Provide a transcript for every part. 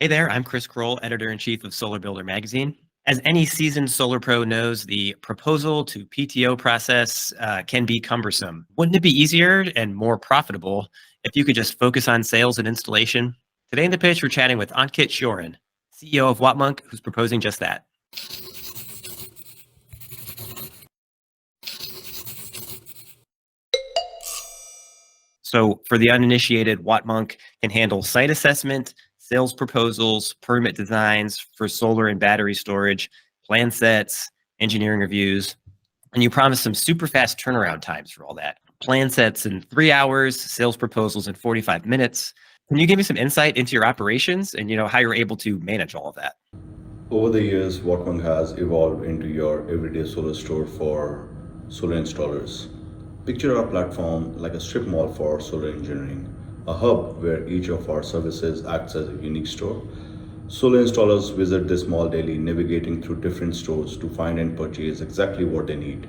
Hey there, I'm Chris Kroll, editor in chief of Solar Builder magazine. As any seasoned solar pro knows, the proposal to PTO process can be cumbersome. Wouldn't it be easier and more profitable if you could just focus on sales and installation? Today in the pitch, we're chatting with Ankit Sheoran, CEO of Wattmonk, who's proposing just that. So, for the uninitiated, Wattmonk can handle site assessment, sales proposals, permit designs for solar and battery storage, plan sets, engineering reviews, and you promise some super fast turnaround times for all that. Plan sets in 3 hours, sales proposals in 45 minutes. Can you give me some insight into your operations and how you're able to manage all of that? Over the years, Wattmonk has evolved into your everyday solar store for solar installers. Picture our platform like a strip mall for solar engineering, a hub where each of our services acts as a unique store. Solar installers visit this mall daily, navigating through different stores to find and purchase exactly what they need.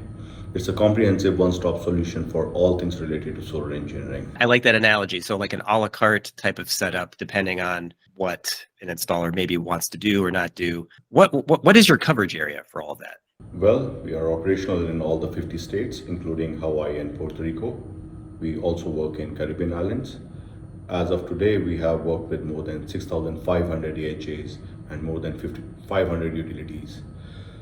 It's a comprehensive one stop solution for all things related to solar engineering. I like that analogy. So, like an a la carte type of setup, depending on what an installer maybe wants to do or not do. What is your coverage area for all of that? Well, we are operational in all the 50 states, including Hawaii and Puerto Rico. We also work in Caribbean islands. As of today, we have worked with more than 6,500 EHAs and more than 5,500 utilities.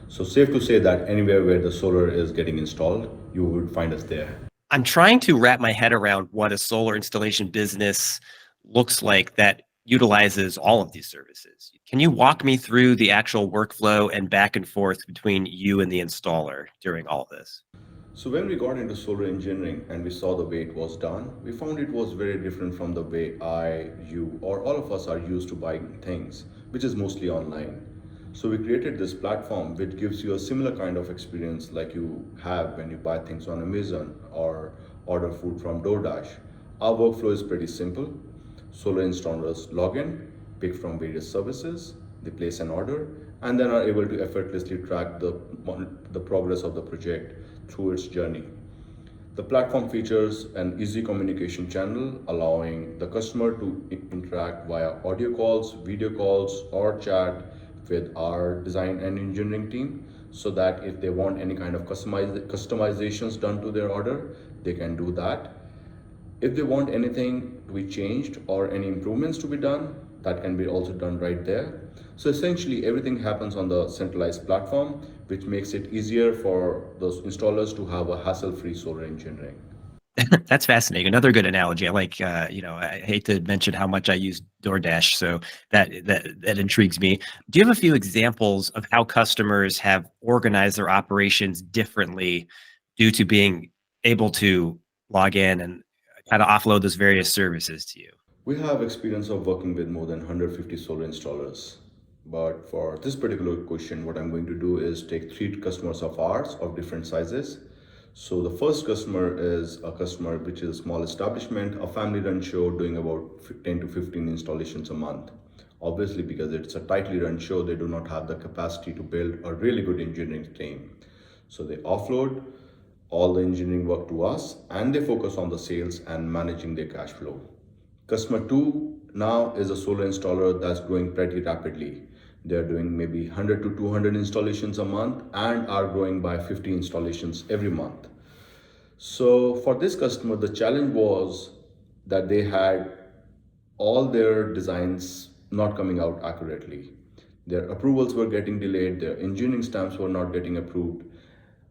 So safe to say that anywhere where the solar is getting installed, you would find us there. I'm trying to wrap my head around what a solar installation business looks like that utilizes all of these services. Can you walk me through the actual workflow and back and forth between you and the installer during all of this? So when we got into solar engineering and we saw the way it was done, we found it was very different from the way I, you, or all of us are used to buying things, which is mostly online. So we created this platform which gives you a similar kind of experience like you have when you buy things on Amazon or order food from DoorDash. Our workflow is pretty simple. Solar installers log in, pick from various services, they place an order, and then are able to effortlessly track the progress of the project through its journey. The platform features an easy communication channel allowing the customer to interact via audio calls, video calls, or chat with our design and engineering team so that if they want any kind of customizations done to their order, they can do that. If they want anything to be changed or any improvements to be done, that can be also done right there. So essentially everything happens on the centralized platform, which makes it easier for those installers to have a hassle-free solar engineering. That's fascinating. Another good analogy. I like, I hate to mention how much I use DoorDash, so that intrigues me. Do you have a few examples of how customers have organized their operations differently due to being able to log in and kind of offload those various services to you? We have experience of working with more than 150 solar installers. But for this particular question, what I'm going to do is take three customers of ours of different sizes. So the first customer is a customer which is a small establishment, a family run show doing about 10 to 15 installations a month. Obviously, because it's a tightly run show, they do not have the capacity to build a really good engineering team. So they offload all the engineering work to us and they focus on the sales and managing their cash flow. Customer two now is a solar installer that's growing pretty rapidly. They're doing maybe 100 to 200 installations a month and are growing by 50 installations every month. So for this customer, the challenge was that they had all their designs not coming out accurately. Their approvals were getting delayed, their engineering stamps were not getting approved.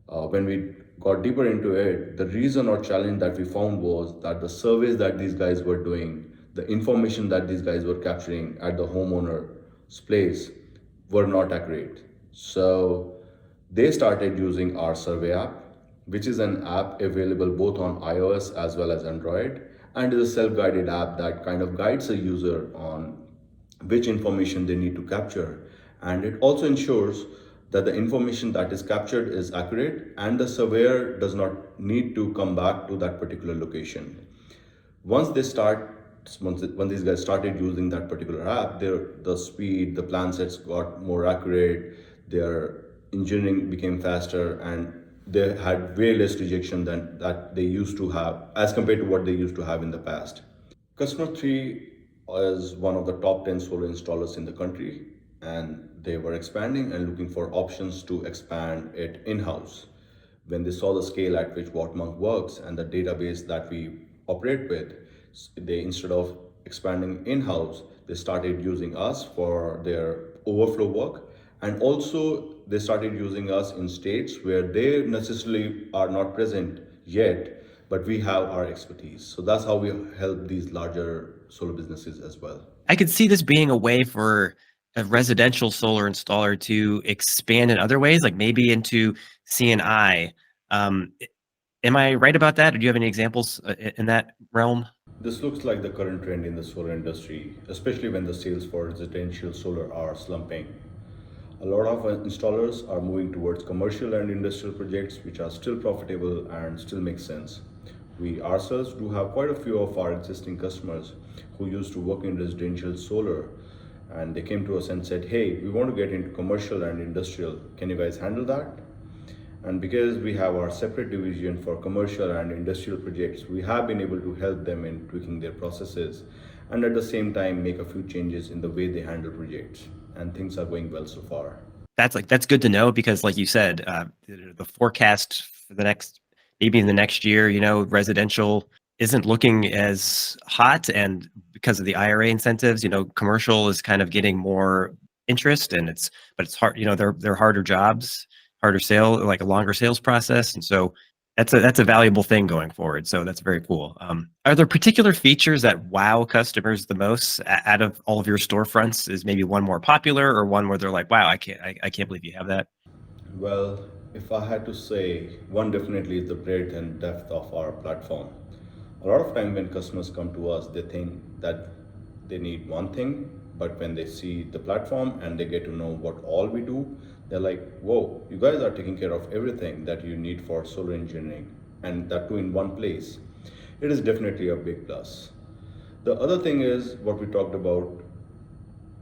When we got deeper into it, the reason or challenge that we found was that the surveys that these guys were doing, the information that these guys were capturing at the homeowner's place were not accurate. So they started using our survey app, which is an app available both on iOS as well as Android, and is a self-guided app that kind of guides a user on which information they need to capture. And it also ensures that the information that is captured is accurate and the surveyor does not need to come back to that particular location. Once they start, when these guys started using that particular app, the speed, the plan sets got more accurate, their engineering became faster, and they had way less rejection than that they used to have as compared to what they used to have in the past. Customer three is one of the top 10 solar installers in the country, and they were expanding and looking for options to expand it in-house. When they saw the scale at which Wattmonk works and the database that we operate with, they, instead of expanding in-house, they started using us for their overflow work, and also they started using us in states where they necessarily are not present yet, but we have our expertise. So that's how we help these larger solar businesses as well. I could see this being a way for a residential solar installer to expand in other ways, like maybe into C&I. Am I right about that? Or do you have any examples in that realm? This looks like the current trend in the solar industry, especially when the sales for residential solar are slumping. A lot of installers are moving towards commercial and industrial projects which are still profitable and still make sense. We ourselves do have quite a few of our existing customers who used to work in residential solar, and they came to us and said, "Hey, we want to get into commercial and industrial. Can you guys handle that?" And because we have our separate division for commercial and industrial projects, we have been able to help them in tweaking their processes and at the same time make a few changes in the way they handle projects. And things are going well so far. That's good to know because, like you said, the forecast for the next maybe in the next year, residential isn't looking as hot, and because of the IRA incentives, commercial is kind of getting more interest, and it's hard. They're harder jobs, harder sale, like a longer sales process, and so that's a valuable thing going forward. So that's very cool. Are there particular features that wow customers the most out of all of your storefronts? Is maybe one more popular, or one where they're like, "Wow, I can't believe you have that." Well, if I had to say, one definitely is the breadth and depth of our platform. A lot of time when customers come to us, they think that they need one thing, but when they see the platform and they get to know what all we do, they're like, whoa, you guys are taking care of everything that you need for solar engineering, and that too in one place. It is definitely a big plus. The other thing is what we talked about,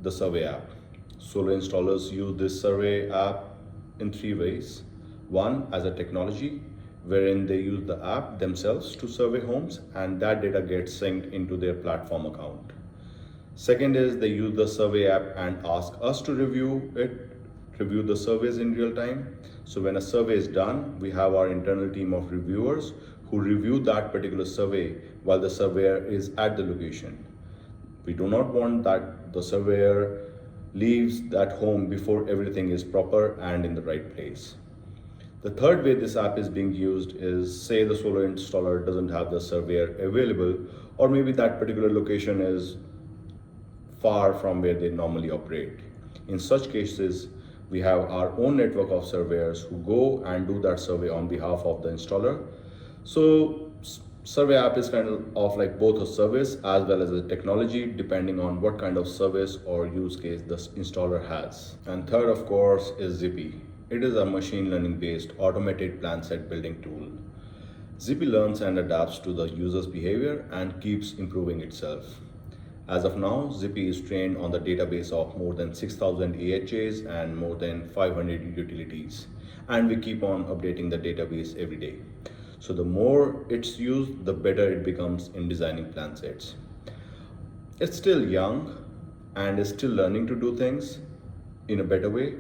the survey app. Solar installers use this survey app in three ways. One, as a technology, wherein they use the app themselves to survey homes and that data gets synced into their platform account. Second is they use the survey app and ask us to review the surveys in real time. So when a survey is done, we have our internal team of reviewers who review that particular survey while the surveyor is at the location. We do not want that the surveyor leaves that home before everything is proper and in the right place. The third way this app is being used is, say the solar installer doesn't have the surveyor available, or maybe that particular location is far from where they normally operate. In such cases, we have our own network of surveyors who go and do that survey on behalf of the installer. So survey app is kind of like both a service as well as a technology, depending on what kind of service or use case the installer has. And third, of course, is Zippy. It is a machine learning based automated plan set building tool. Zippy learns and adapts to the user's behavior and keeps improving itself. As of now, Zippy is trained on the database of more than 6,000 AHAs and more than 500 utilities. And we keep on updating the database every day. So the more it's used, the better it becomes in designing plan sets. It's still young and is still learning to do things in a better way.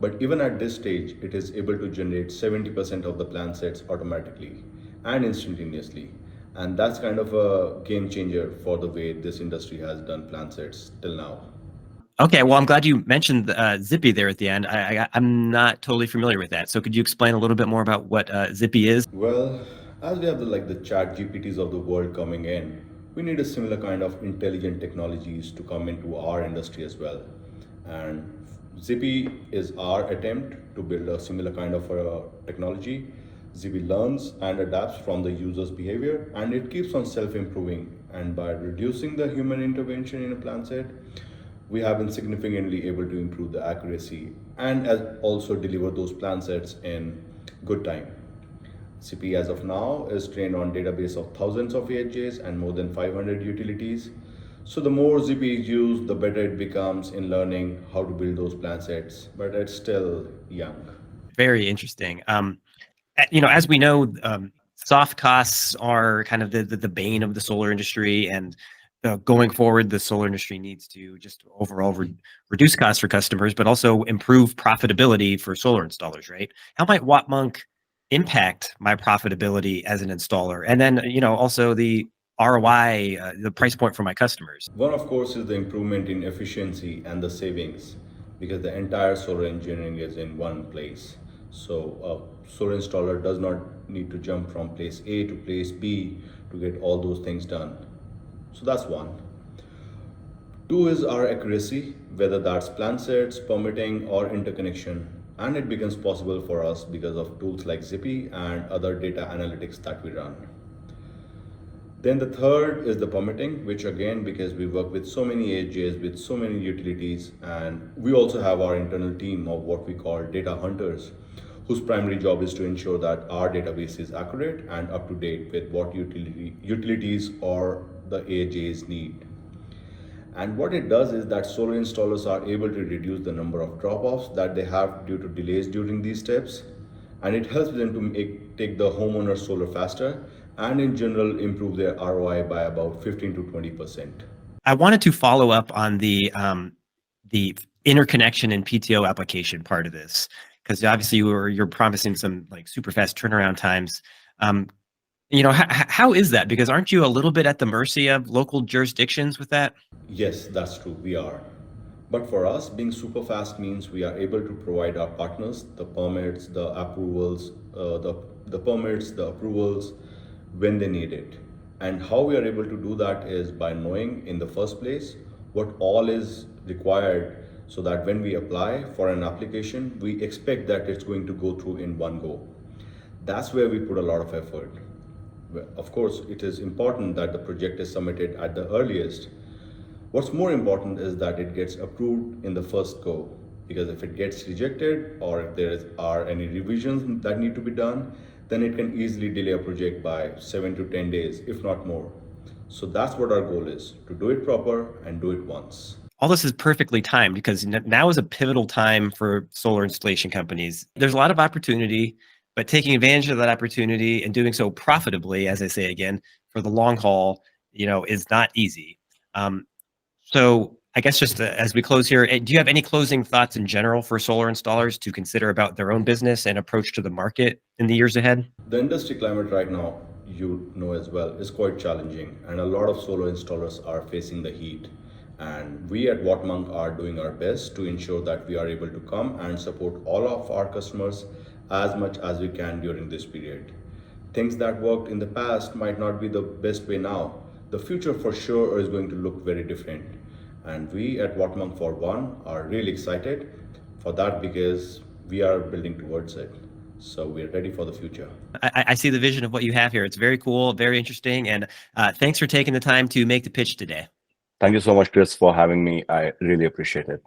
But even at this stage, it is able to generate 70% of the plan sets automatically and instantaneously. And that's kind of a game changer for the way this industry has done plan sets till now. Okay, well, I'm glad you mentioned Zippy there at the end. I'm not totally familiar with that. So could you explain a little bit more about what Zippy is? Well, as we have the chat GPTs of the world coming in, we need a similar kind of intelligent technologies to come into our industry as well. And Zippy is our attempt to build a similar kind of technology. Zippy learns and adapts from the user's behavior, and it keeps on self-improving. And by reducing the human intervention in a plan set, we have been significantly able to improve the accuracy and as also deliver those plan sets in good time. CP as of now is trained on database of thousands of AHJs and more than 500 utilities. So the more ZP is used, the better it becomes in learning how to build those plan sets, but it's still young. Very interesting. As we know, soft costs are kind of the bane of the solar industry, and going forward, the solar industry needs to just overall reduce costs for customers, but also improve profitability for solar installers, right? How might Wattmonk impact my profitability as an installer? And then, also the ROI, the price point for my customers. One, of course, is the improvement in efficiency and the savings because the entire solar engineering is in one place. So a solar installer does not need to jump from place A to place B to get all those things done. So that's one. Two is our accuracy, whether that's plan sets, permitting, or interconnection. And it becomes possible for us because of tools like Zippy and other data analytics that we run. Then the third is the permitting, which again, because we work with so many AJs, with so many utilities, and we also have our internal team of what we call data hunters, whose primary job is to ensure that our database is accurate and up to date with what utilities or the AJs need. And what it does is that solar installers are able to reduce the number of drop-offs that they have due to delays during these steps. And it helps them to take the homeowner solar faster and in general improve their ROI by about 15 to 20%. I wanted to follow up on the interconnection and PTO application part of this, because obviously you're promising some like super fast turnaround times. How is that? Because aren't you a little bit at the mercy of local jurisdictions with that? Yes, that's true. We are. But for us, being super fast means we are able to provide our partners the permits, the approvals, the permits, the approvals when they need it. And how we are able to do that is by knowing in the first place what all is required so that when we apply for an application, we expect that it's going to go through in one go. That's where we put a lot of effort. Of course, it is important that the project is submitted at the earliest. What's more important is that it gets approved in the first go, because if it gets rejected or if are any revisions that need to be done, then it can easily delay a project by 7 to 10 days, if not more. So that's what our goal is, to do it proper and do it once. All this is perfectly timed because now is a pivotal time for solar installation companies. There's a lot of opportunity, but taking advantage of that opportunity and doing so profitably, as I say again, for the long haul, is not easy. So I guess just as we close here, do you have any closing thoughts in general for solar installers to consider about their own business and approach to the market in the years ahead? The industry climate right now, as well, is quite challenging, and a lot of solar installers are facing the heat. And we at Wattmonk are doing our best to ensure that we are able to come and support all of our customers as much as we can during this period. Things that worked in the past might not be the best way now. The future for sure is going to look very different. And we at Wattmonk, for one, are really excited for that because we are building towards it. So we're ready for the future. I see the vision of what you have here. It's very cool, very interesting. And thanks for taking the time to make the pitch today. Thank you so much, Chris, for having me. I really appreciate it.